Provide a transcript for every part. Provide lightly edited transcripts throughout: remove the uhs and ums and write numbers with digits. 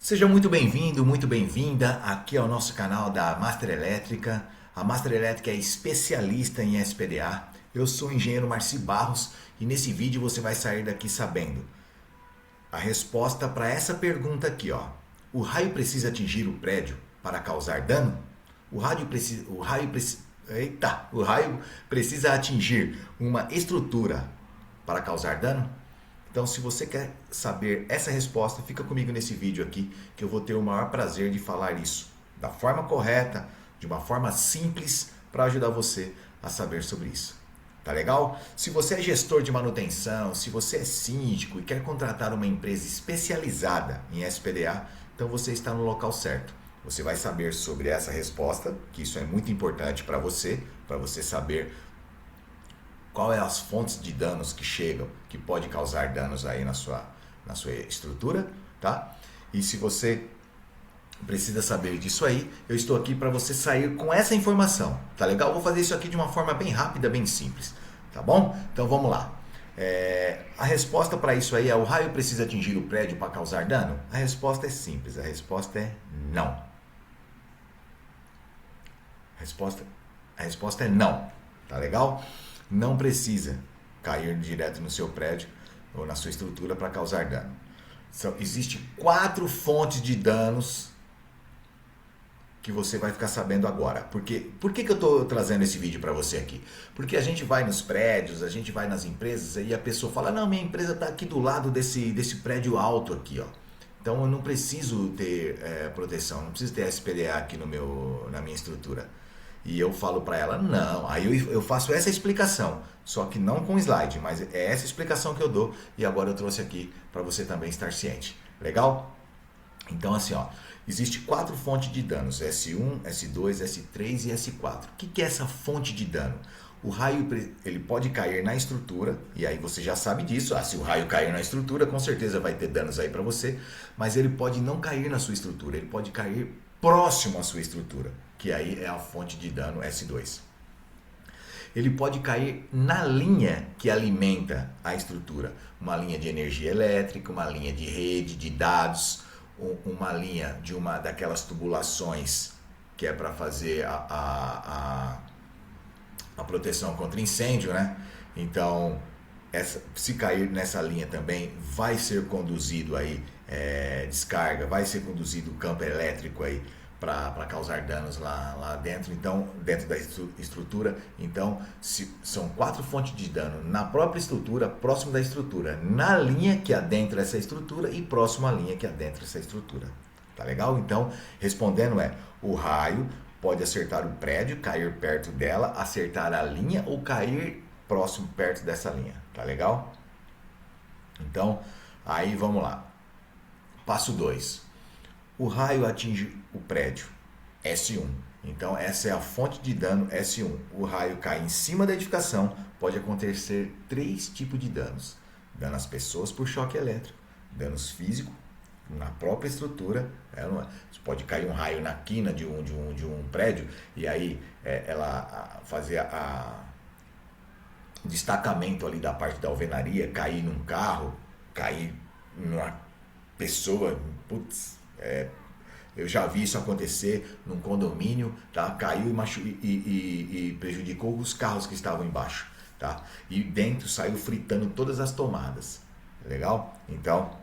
Seja muito bem-vindo, muito bem-vinda aqui ao nosso canal da Master Elétrica. A Master Elétrica é especialista em SPDA. Eu sou o engenheiro Marci Barros e nesse vídeo você vai sair daqui sabendo a resposta para essa pergunta aqui, ó. O raio precisa atingir o prédio para causar dano? O raio precisa atingir uma estrutura para causar dano? Então, se você quer saber essa resposta, fica comigo nesse vídeo aqui, que eu vou ter o maior prazer de falar isso da forma correta, de uma forma simples, para ajudar você a saber sobre isso. Tá legal? Se você é gestor de manutenção, se você é síndico e quer contratar uma empresa especializada em SPDA, então você está no local certo. Você vai saber sobre essa resposta, que isso é muito importante para você saber qual é as fontes de danos que chegam, que pode causar danos aí na sua estrutura, tá? E se você precisa saber disso aí, eu estou aqui para você sair com essa informação, tá legal? Vou fazer isso aqui de uma forma bem rápida, bem simples, tá bom? Então vamos lá. A resposta para isso aí é: o raio precisa atingir o prédio para causar dano? A resposta é simples, a resposta é não. A resposta é não, tá legal? Não precisa cair direto no seu prédio ou na sua estrutura para causar dano. Existem 4 fontes de danos que você vai ficar sabendo agora. Por que eu estou trazendo esse vídeo para você aqui? Porque a gente vai nos prédios, a gente vai nas empresas e a pessoa fala: não, minha empresa está aqui do lado desse prédio alto aqui, ó. Então eu não preciso ter proteção, não preciso ter SPDA aqui na minha estrutura. E eu falo para ela: não. Aí eu faço essa explicação, só que não com slide, mas é essa explicação que eu dou e agora eu trouxe aqui para você também estar ciente. Legal? Então assim, ó, existe 4 fontes de danos: S1, S2, S3 e S4. O que é essa fonte de dano? O raio ele pode cair na estrutura, e aí você já sabe disso. Se o raio cair na estrutura, com certeza vai ter danos aí para você, mas ele pode não cair na sua estrutura, ele pode cair próximo à sua estrutura, que aí é a fonte de dano S2. Ele pode cair na linha que alimenta a estrutura, uma linha de energia elétrica, uma linha de rede de dados, uma linha de uma daquelas tubulações que é para fazer a proteção contra incêndio, né? Então, se cair nessa linha também, vai ser conduzido aí descarga, vai ser conduzido campo elétrico aí para causar danos lá dentro, então dentro da estrutura. Então são 4 fontes de dano na própria estrutura, próximo da estrutura, na linha que adentra essa estrutura e próximo à linha que adentra essa estrutura. Tá legal? Então, respondendo o raio pode acertar o prédio, cair perto dela, acertar a linha ou cair próximo, perto dessa linha. Tá legal? Então, aí vamos lá. Passo 2. O raio atinge o prédio, S1. Então, essa é a fonte de dano S1. O raio cai em cima da edificação, pode acontecer 3 tipos de danos: dano às pessoas por choque elétrico, danos físicos na própria estrutura. Pode cair um raio na quina de um prédio e aí ela fazer o destacamento ali da parte da alvenaria, cair num carro, cair numa pessoa. Putz, eu já vi isso acontecer num condomínio, tá? Caiu e prejudicou os carros que estavam embaixo, tá? E dentro saiu fritando todas as tomadas. Legal? Então,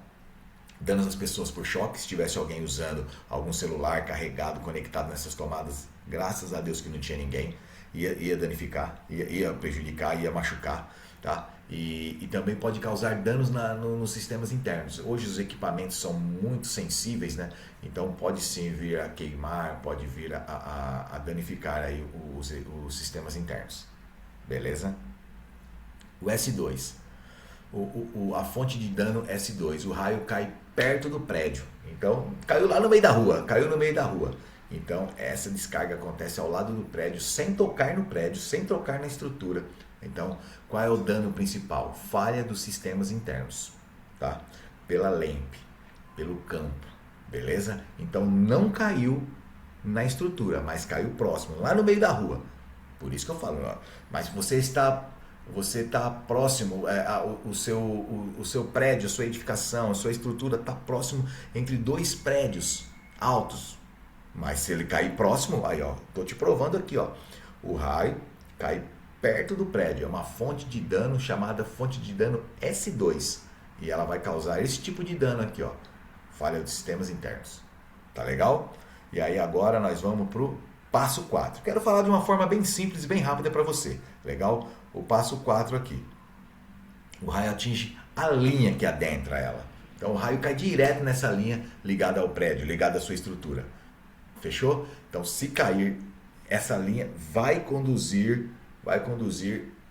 danos às pessoas por choque. Se tivesse alguém usando algum celular carregado, conectado nessas tomadas, graças a Deus que não tinha ninguém, ia danificar, ia prejudicar, ia machucar, tá? E também pode causar danos nos sistemas internos. Hoje os equipamentos são muito sensíveis, né? Então pode sim vir a queimar, pode vir a danificar aí os sistemas internos. Beleza? O S2. A fonte de dano S2. O raio cai perto do prédio. Então, caiu lá no meio da rua. Então, essa descarga acontece ao lado do prédio, sem tocar no prédio, sem tocar na estrutura. Então, qual é o dano principal? Falha dos sistemas internos, tá? Pela lente, pelo campo, beleza? Então, não caiu na estrutura, mas caiu próximo, lá no meio da rua. Por isso que eu falo, ó, mas você está você está próximo, o seu prédio, a sua edificação, a sua estrutura está próximo entre dois prédios altos. Mas se ele cair próximo, aí ó, tô te provando aqui, ó, o raio cai perto do prédio, é uma fonte de dano chamada fonte de dano S2 e ela vai causar esse tipo de dano aqui, ó, falha dos sistemas internos. Tá legal? E aí agora nós vamos pro passo 4. Quero falar de uma forma bem simples e bem rápida para você. Legal? O passo 4 aqui. O raio atinge a linha que adentra ela. Então o raio cai direto nessa linha ligada ao prédio, ligada à sua estrutura. Fechou? Então se cair, essa linha vai conduzir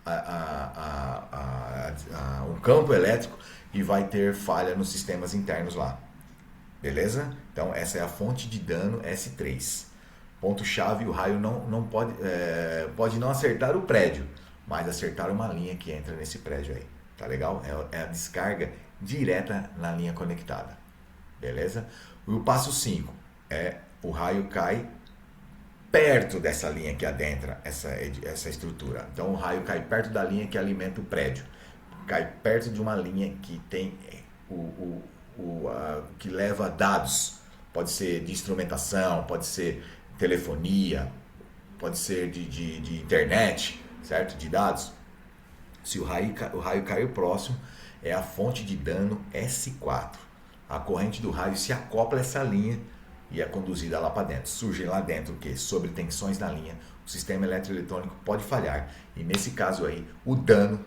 a um campo elétrico e vai ter falha nos sistemas internos lá. Beleza? Então essa é a fonte de dano S3. Ponto-chave, o raio não pode, pode não acertar o prédio, mas acertar uma linha que entra nesse prédio aí. Tá legal? É a descarga direta na linha conectada. Beleza? E o passo 5 é o raio cai perto dessa linha que adentra essa estrutura. Então o raio cai perto da linha que alimenta o prédio. Cai perto de uma linha que tem que leva dados. Pode ser de instrumentação, pode ser telefonia, pode ser de internet, certo? De dados. Se o raio cair próximo, é a fonte de dano S4. A corrente do raio se acopla a essa linha e é conduzida lá para dentro. Surge lá dentro o quê? Sobre tensões na linha, o sistema eletroeletrônico pode falhar. E nesse caso aí, o dano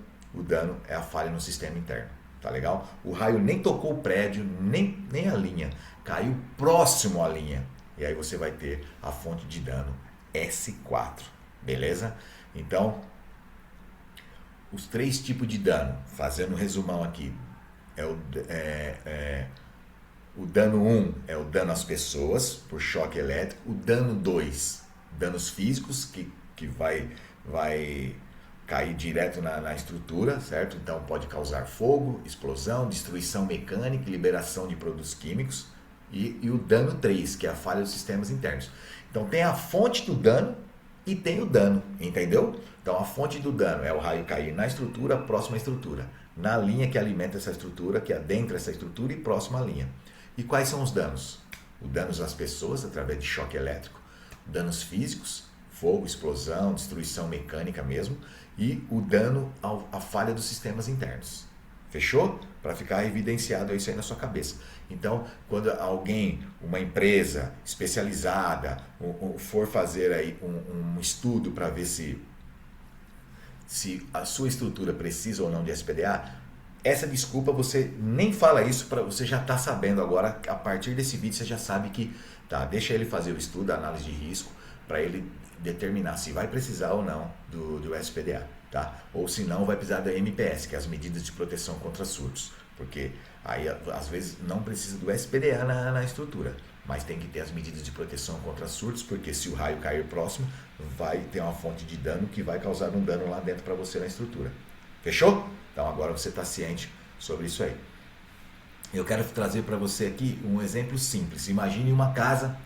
é a falha no sistema interno. Tá legal? O raio nem tocou o prédio, nem a linha. Caiu próximo à linha. E aí você vai ter a fonte de dano S4. Beleza? Então, os 3 tipos de dano, fazendo um resumão aqui, o dano 1 é o dano às pessoas por choque elétrico. O dano 2, danos físicos, que vai cair direto na estrutura, certo? Então pode causar fogo, explosão, destruição mecânica, liberação de produtos químicos. E o dano 3, que é a falha dos sistemas internos. Então tem a fonte do dano e tem o dano, entendeu? Então a fonte do dano é o raio cair na estrutura, próxima à estrutura. Na linha que alimenta essa estrutura, que adentra essa estrutura e próxima à linha. E quais são os danos? Os danos às pessoas através de choque elétrico, danos físicos, fogo, explosão, destruição mecânica mesmo, e o dano à falha dos sistemas internos. Fechou? Para ficar evidenciado isso aí na sua cabeça. Então, quando alguém, uma empresa especializada, for fazer aí um estudo para ver se a sua estrutura precisa ou não de SPDA, essa desculpa você nem fala isso, você já está sabendo agora, a partir desse vídeo você já sabe que, tá, deixa ele fazer o estudo, a análise de risco, para ele determinar se vai precisar ou não do SPDA, tá? Ou se não, vai precisar da MPS, que é as medidas de proteção contra surtos, porque aí às vezes não precisa do SPDA na estrutura, mas tem que ter as medidas de proteção contra surtos, porque se o raio cair próximo, vai ter uma fonte de dano que vai causar um dano lá dentro para você na estrutura. Fechou? Então agora você está ciente sobre isso aí. Eu quero trazer para você aqui um exemplo simples. Imagine uma casa,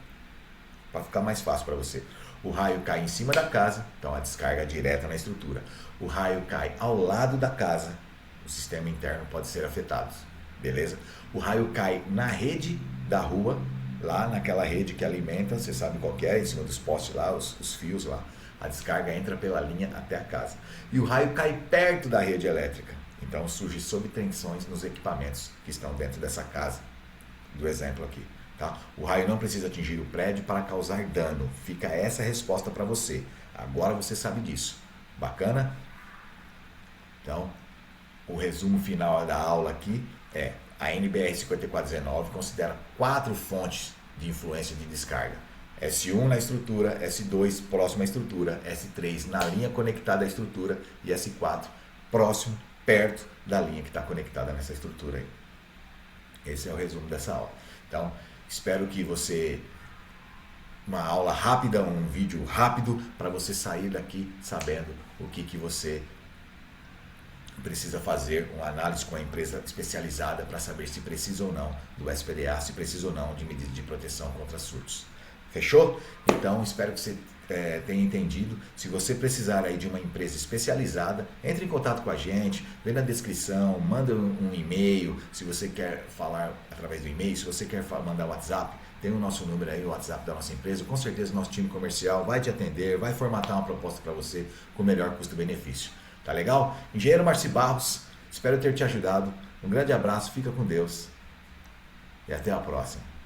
para ficar mais fácil para você. O raio cai em cima da casa, então a descarga direta na estrutura. O raio cai ao lado da casa, o sistema interno pode ser afetado. Beleza? O raio cai na rede da rua, lá naquela rede que alimenta, você sabe qual que é, em cima dos postes lá, os fios lá. A descarga entra pela linha até a casa. E o raio cai perto da rede elétrica. Então surge subtensões nos equipamentos que estão dentro dessa casa, do exemplo aqui. Tá? O raio não precisa atingir o prédio para causar dano. Fica essa a resposta para você. Agora você sabe disso. Bacana? Então, o resumo final da aula aqui é: a NBR 5419 considera 4 fontes de influência de descarga. S1 na estrutura, S2 próximo à estrutura, S3 na linha conectada à estrutura e S4 próximo, perto da linha que está conectada nessa estrutura aí. Esse é o resumo dessa aula. Então, espero que você... Uma aula rápida, um vídeo rápido para você sair daqui sabendo o que você precisa fazer, uma análise com a empresa especializada para saber se precisa ou não do SPDA, se precisa ou não de medidas de proteção contra surtos. Fechou? Então, espero que você tenha entendido. Se você precisar aí de uma empresa especializada, entre em contato com a gente, vê na descrição, manda um e-mail, se você quer falar através do e-mail, se você quer mandar WhatsApp, tem o nosso número aí, o WhatsApp da nossa empresa, com certeza o nosso time comercial vai te atender, vai formatar uma proposta para você com o melhor custo-benefício. Tá legal? Engenheiro Marci Barros, espero ter te ajudado. Um grande abraço, fica com Deus e até a próxima.